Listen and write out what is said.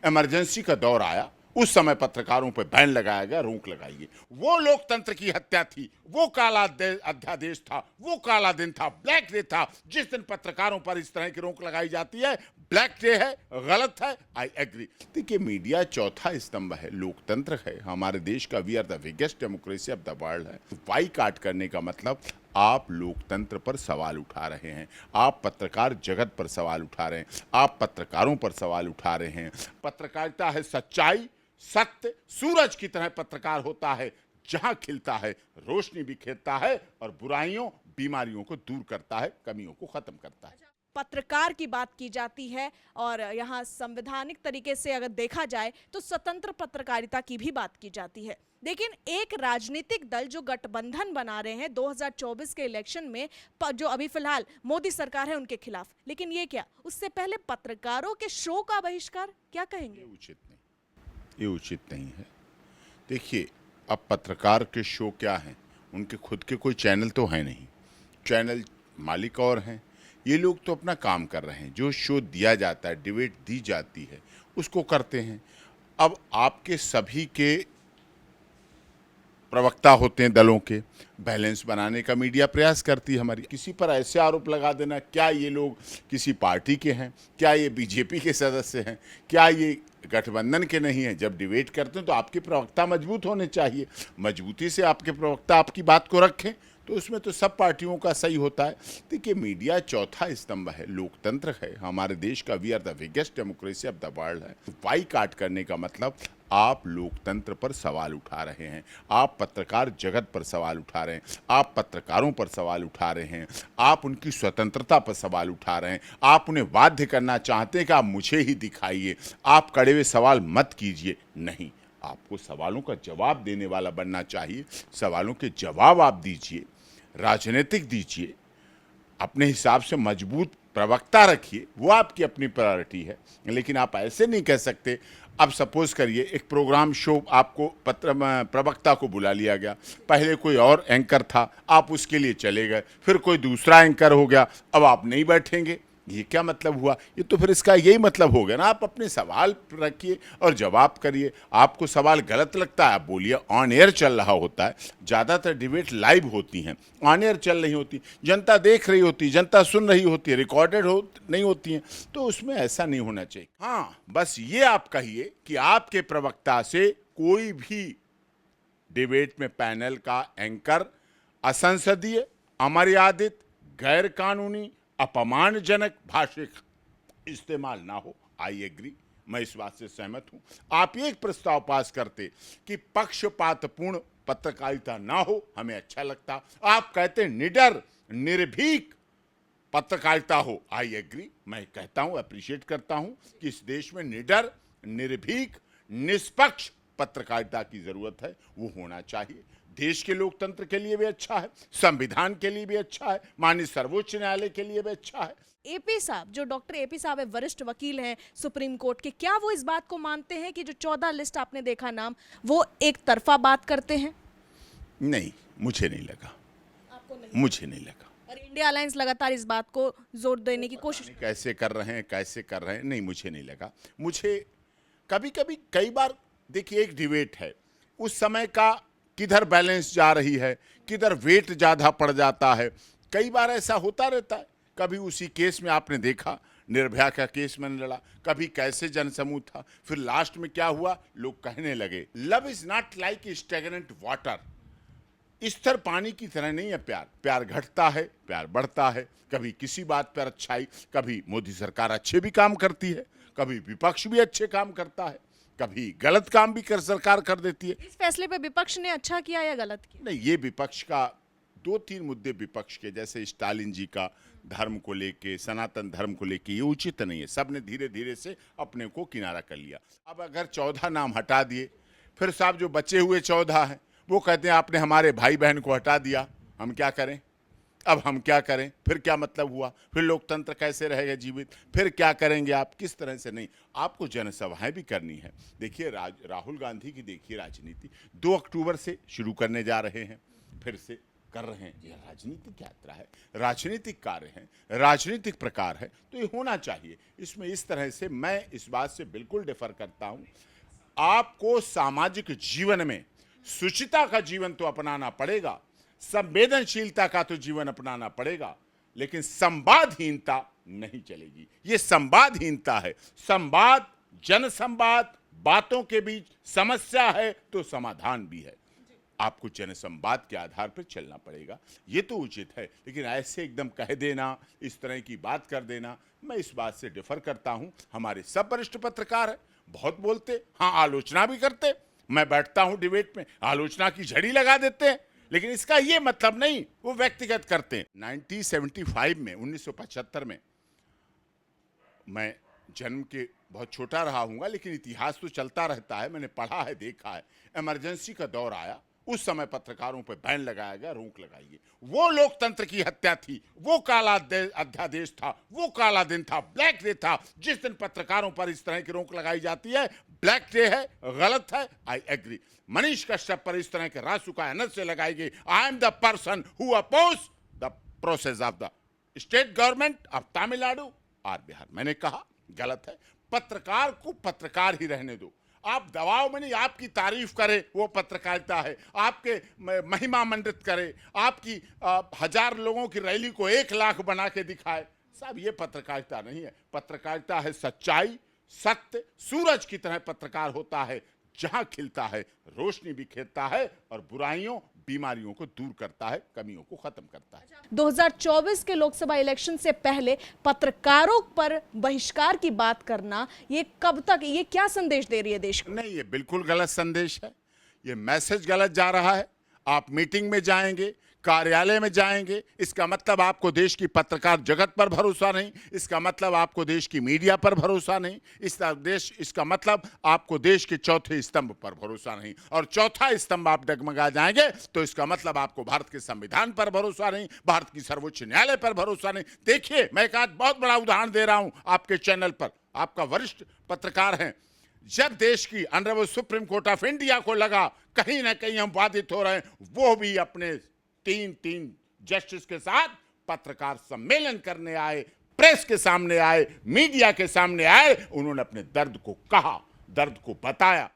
Emergency का दौर आया, उस समय पत्रकारों पर बैन लगाया गया, रोक लगाई गई। वो लोकतंत्र की हत्या थी, वो काला अध्यादेश था, वो काला दिन था, ब्लैक डे था, जिस दिन पत्रकारों पर इस तरह की रोक लगाई जाती है। ब्लैक डे है, गलत है, आई एग्री। देखिए, मीडिया चौथा स्तंभ है, लोकतंत्र है हमारे देश का। We are the biggest democracy of the world है। बाईकाट करने का मतलब आप लोकतंत्र पर सवाल उठा रहे हैं, आप पत्रकार जगत पर सवाल उठा रहे हैं, आप पत्रकारों पर सवाल उठा रहे हैं। पत्रकारिता है सच्चाई, सत्य, सूरज की तरह पत्रकार होता है, जहां खिलता है, रोशनी बिखेरता है और बुराइयों, बीमारियों को दूर करता है, कमियों को खत्म करता है। पत्रकार की बात की जाती है और यहाँ संवैधानिक तरीके से अगर देखा जाए तो स्वतंत्र पत्रकारिता की भी बात की जाती है। लेकिन एक राजनीतिक दल जो गठबंधन बना रहे हैं 2024 के इलेक्शन में, जो अभी फिलहाल मोदी सरकार है उनके खिलाफ, लेकिन ये क्या, उससे पहले पत्रकारों के शो का बहिष्कार, क्या कहेंगे? ये उचित नहीं है। देखिए, अब पत्रकार के शो क्या हैं, उनके खुद के कोई चैनल तो है नहीं, चैनल मालिक और हैं। ये लोग तो अपना काम कर रहे हैं, जो शो दिया जाता है, डिबेट दी जाती है, उसको करते हैं। अब आपके सभी के प्रवक्ता होते हैं दलों के, बैलेंस बनाने का मीडिया प्रयास करती है हमारी। किसी पर ऐसे आरोप लगा देना, क्या ये लोग किसी पार्टी के हैं, क्या ये बीजेपी के सदस्य हैं, क्या ये गठबंधन के नहीं हैं? जब डिबेट करते हैं तो आपके प्रवक्ता मजबूत होने चाहिए, मजबूती से आपके प्रवक्ता आपकी बात को रखें, तो उसमें तो सब पार्टियों का सही होता है। देखिए, मीडिया चौथा स्तंभ है, लोकतंत्र है हमारे देश का। We are the biggest democracy of the world है। बाईकाट करने का मतलब आप लोकतंत्र पर सवाल उठा रहे हैं, आप पत्रकार जगत पर सवाल उठा रहे हैं, आप पत्रकारों पर सवाल उठा रहे हैं, आप उनकी स्वतंत्रता पर सवाल उठा रहे हैं, आप उन्हें बाध्य करना चाहते हैं कि आप मुझे ही दिखाइए, आप कड़े हुए सवाल मत कीजिए। नहीं, आपको सवालों का जवाब देने वाला बनना चाहिए। सवालों के जवाब आप दीजिए, राजनीतिक दीजिए, अपने हिसाब से मजबूत प्रवक्ता रखिए, वो आपकी अपनी प्रायोरिटी है। लेकिन आप ऐसे नहीं कह सकते। अब सपोज करिए एक प्रोग्राम शो, आपको प्रवक्ता को बुला लिया गया, पहले कोई और एंकर था, आप उसके लिए चले गए, फिर कोई दूसरा एंकर हो गया, अब आप नहीं बैठेंगे। ये क्या मतलब हुआ? ये तो फिर इसका यही मतलब हो गया ना, आप अपने सवाल रखिए और जवाब करिए। आपको सवाल गलत लगता है, आप बोलिए। ऑन एयर चल रहा होता है, ज़्यादातर डिबेट लाइव होती हैं, ऑन एयर चल रही होती, जनता देख रही होती, जनता सुन रही होती है, रिकॉर्डेड नहीं होती हैं, तो उसमें ऐसा नहीं होना चाहिए। हाँ, बस ये आप कहिए कि आपके प्रवक्ता से कोई भी डिबेट में पैनल का एंकर असंसदीय, अमर्यादित, गैर कानूनी, अपमानजनक भाषा इस्तेमाल ना हो। आई एग्री, मैं इस बात से सहमत हूं। आप एक प्रस्ताव पास करते कि पक्षपातपूर्ण पत्रकारिता ना हो, हमें अच्छा लगता। आप कहते निडर, निर्भीक पत्रकारिता हो, आई एग्री, मैं कहता हूं, अप्रिशिएट करता हूं कि इस देश में निडर, निर्भीक, निष्पक्ष पत्रकारिता की जरूरत है, वो होना चाहिए। देश के लोकतंत्र के लिए भी अच्छा है, संविधान के लिए भी अच्छा है, माननीय सर्वोच्च न्यायालय के लिए भी अच्छा है। एपी साहब, जो डॉक्टर एपी साहब है, वरिष्ठ वकील हैं सुप्रीम कोर्ट के, क्या वो इस बात को मानते हैं कि जो 14 लिस्ट आपने देखा नाम, वो एक तरफा बात करते हैं? नहीं, मुझे नहीं लगा। आपको नहीं? मुझे नहीं लगा। और इंडिया अलायंस लगातार इस बात को जोर देने की कोशिश कैसे कर रहे हैं, कैसे कर रहे हैं, नहीं, मुझे नहीं लगा। मुझे कभी कभी, कई बार, देखिए एक डिबेट है, उस समय का किधर बैलेंस जा रही है, किधर वेट ज़्यादा पड़ जाता है, कई बार ऐसा होता रहता है। कभी उसी केस में आपने देखा, निर्भया का केस मैंने लड़ा, कभी कैसे जनसमूह था, फिर लास्ट में क्या हुआ, लोग कहने लगे love is not like stagnant water. स्थिर पानी की तरह नहीं है प्यार, प्यार घटता है, प्यार बढ़ता है। कभी किसी बात पर अच्छाई, कभी मोदी सरकार अच्छे भी काम करती है, कभी विपक्ष भी अच्छे काम करता है, कभी गलत काम भी सरकार कर देती है। इस फैसले पे विपक्ष ने अच्छा किया या गलत किया? नहीं, ये विपक्ष का दो तीन मुद्दे विपक्ष के, जैसे स्टालिन जी का धर्म को लेके, सनातन धर्म को लेके, ये उचित नहीं है। सबने धीरे धीरे से अपने को किनारा कर लिया। अब अगर 14 नाम हटा दिए, फिर साहब जो बचे हुए 14 हैं वो कहते हैं आपने हमारे भाई बहन को हटा दिया, हम क्या करें? अब हम क्या करें? फिर क्या मतलब हुआ? फिर लोकतंत्र कैसे रहेगा जीवित? फिर क्या करेंगे आप? किस तरह से? नहीं, आपको जनसभाएं भी करनी है। देखिए, राहुल गांधी की देखिए राजनीति 2 अक्टूबर से शुरू करने जा रहे हैं, फिर से कर रहे हैं, यह राजनीतिक यात्रा है, राजनीतिक कार्य है, राजनीतिक प्रकार है, तो ये होना चाहिए। इसमें इस तरह से मैं इस बात से बिल्कुल डिफर करता हूं। आपको सामाजिक जीवन में शुचिता का जीवन तो अपनाना पड़ेगा, संवेदनशीलता का तो जीवन अपनाना पड़ेगा, लेकिन संवादहीनता नहीं चलेगी। ये संवादहीनता है। संवाद, जन संवाद, बातों के बीच समस्या है तो समाधान भी है। आपको जन संवाद के आधार पर चलना पड़ेगा, ये तो उचित है। लेकिन ऐसे एकदम कह देना, इस तरह की बात कर देना, मैं इस बात से डिफर करता हूं। हमारे सब वरिष्ठ पत्रकार हैं, बहुत बोलते, हाँ आलोचना भी करते। मैं बैठता हूं डिबेट में, आलोचना की झड़ी लगा देते हैं, लेकिन इसका ये मतलब नहीं वो व्यक्तिगत करते हैं। 1975 में, 1975 में मैं जन्म के बहुत छोटा रहा हूँगा, लेकिन इतिहास तो चलता रहता है, मैंने पढ़ा है, देखा है। इमरजेंसी का दौर आया, उस समय पत्रकारों पर बैन लगाया गया, रोक लगाई गई। वो लोकतंत्र की हत्या थी, वो काला अध्यादेश था, वो काला दिन था, ब्लैक डे था। जिस दिन पत्रकारों पर इस तरह की रोक लगाई जाती है, ब्लैक डे है, गलत है, आई एग्री। मनीष कश्यप पर इस तरह के रासुका से लगाई गई, I am the person who oppose the process of the state government of Tamil Nadu और बिहार। मैंने कहा गलत है। पत्रकार को पत्रकार ही रहने दो। आप दबाव में नहीं, आपकी तारीफ करे वो पत्रकारिता है, आपके महिमा मंडित करे, आपकी 1000 लोगों की रैली को 1 लाख बना के दिखाए, साहब ये पत्रकारिता नहीं है। पत्रकारिता है सच्चाई, सत्य, सूरज की तरह पत्रकार होता है, जहां खिलता है रोशनी बिखेरता है और बुराइयों, बीमारियों को दूर करता है, कमियों को खत्म करता है। 2024 के लोकसभा इलेक्शन से पहले पत्रकारों पर बहिष्कार की बात करना, ये कब तक, ये क्या संदेश दे रही है देश को? नहीं, ये बिल्कुल गलत संदेश है, ये मैसेज गलत जा रहा है। आप मीटिंग में जाएंगे, कार्यालय में जाएंगे, इसका मतलब आपको देश की पत्रकार जगत पर भरोसा नहीं, इसका मतलब आपको देश की मीडिया पर भरोसा नहीं, इसका मतलब आपको देश के चौथे स्तंभ पर भरोसा नहीं। और चौथा स्तंभ आप डगमगा जाएंगे तो इसका मतलब आपको भारत के संविधान पर भरोसा नहीं, भारत की सर्वोच्च न्यायालय पर भरोसा नहीं। देखिए, मैं एक आज बहुत बड़ा उदाहरण दे रहा हूं आपके चैनल पर, आपका वरिष्ठ पत्रकार हैं। जब देश की honourable supreme court of India को लगा कहीं ना कहीं हम बाधित हो रहे हैं, वो भी अपने 3 जस्टिस के साथ पत्रकार सम्मेलन करने आए, प्रेस के सामने आए, मीडिया के सामने आए, उन्होंने अपने दर्द को कहा, दर्द को बताया।